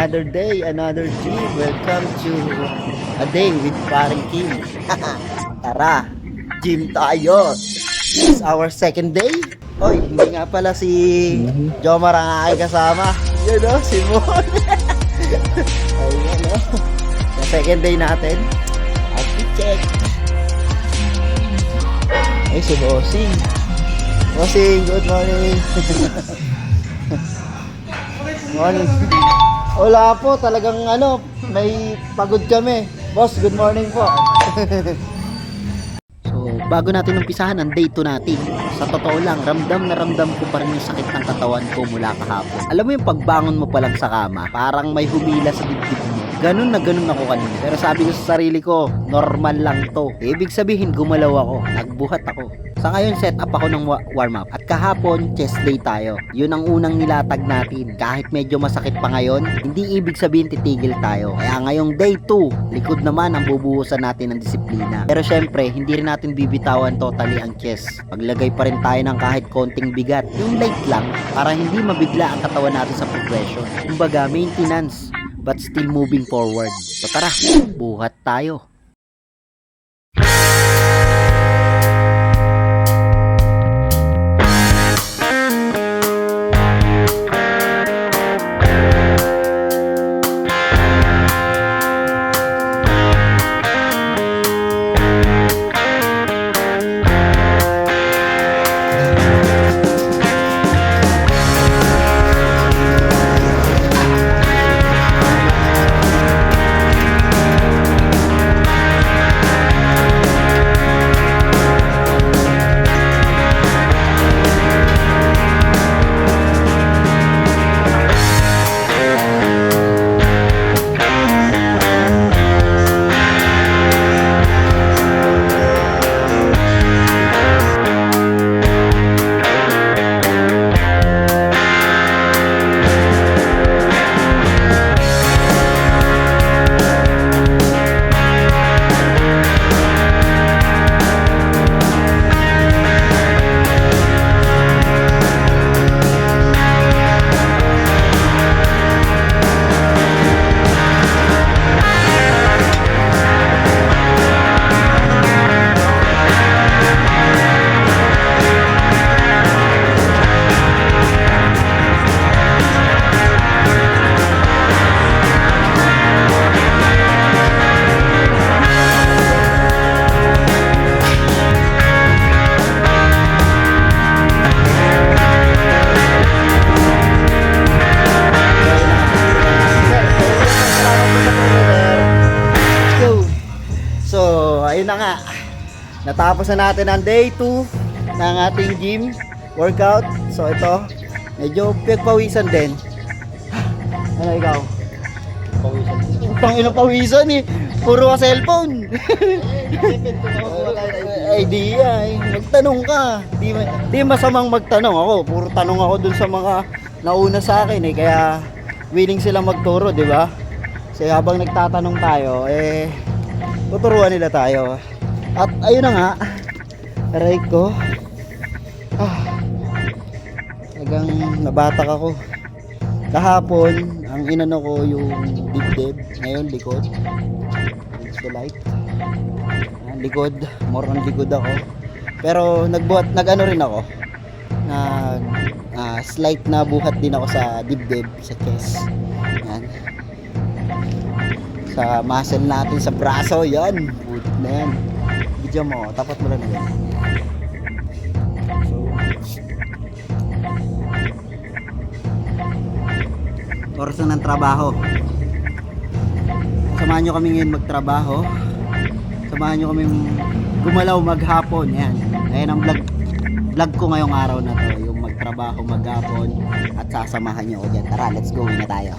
another day, another gym. Welcome to a day with Paring Kim. Tara, gym tayo. It's our second day. Oy, hindi nga pala si Jomar ang aking kasama. Yun o, si Mon. Ayun o. Sa second day natin. At check. Ay, si Bossing. Bossing, good morning. Morning. Wala po, talagang may pagod kami. Boss, good morning po. So, bago natin umpisahan ang day 2 natin, sa totoo lang, ramdam na ramdam ko pa rin yung sakit ng katawan ko mula kahapon. Alam mo yung pagbangon mo pa lang sa kama, parang may humila sa dibdib mo. Ganun na ganun ako kanina. Pero sabi ko sa sarili ko, normal lang to. Ibig sabihin, gumalaw ako. Nagbuhat ako. Sa ngayon, set up ako ng warm up. At kahapon, chest day tayo. Yun ang unang nilatag natin. Kahit medyo masakit pa ngayon, hindi ibig sabihin titigil tayo. Kaya ngayong day 2, likod naman ang bubuhusan natin ng disiplina. Pero syempre, hindi rin natin bibitawan totally ang chest. Paglagay pa rin tayo ng kahit konting bigat. Yung light lang, para hindi mabigla ang katawan natin sa progression. Kumbaga, maintenance, but still moving forward. So tara, buhat tayo. Ayun na nga, natapos na natin ang day 2 ng ating gym workout. So ito, medyo pagpawisan din. Ano ikaw? Pawisan. Utang ina pawisan eh, puro ka cellphone. Idea eh, magtanong ka. Di masamang magtanong ako, puro tanong ako dun sa mga nauna sa akin eh. Kaya willing sila magturo, di ba? Kasi habang nagtatanong tayo tuturuan nila tayo. At ayun na nga, aray ko, talagang nabatak ako. Kahapon, ang inano ko yung dibdib, ngayon likod. It's the light. Likod, more on likod ako. Pero nag-ano rin ako, slight na buhat din ako sa dibdib, sa chest. Yan. Sa muscle natin sa braso, yan, butit na yan. Video mo, tapat mo lang na yan. So, oras na ng trabaho. Samahan nyo kami ngayon magtrabaho. Samahan nyo kami gumalaw maghapon. Yan, ayan ang vlog ko ngayong araw na to, yung magtrabaho maghapon. At sasamahan nyo ako dyan. Tara, let's go na tayo.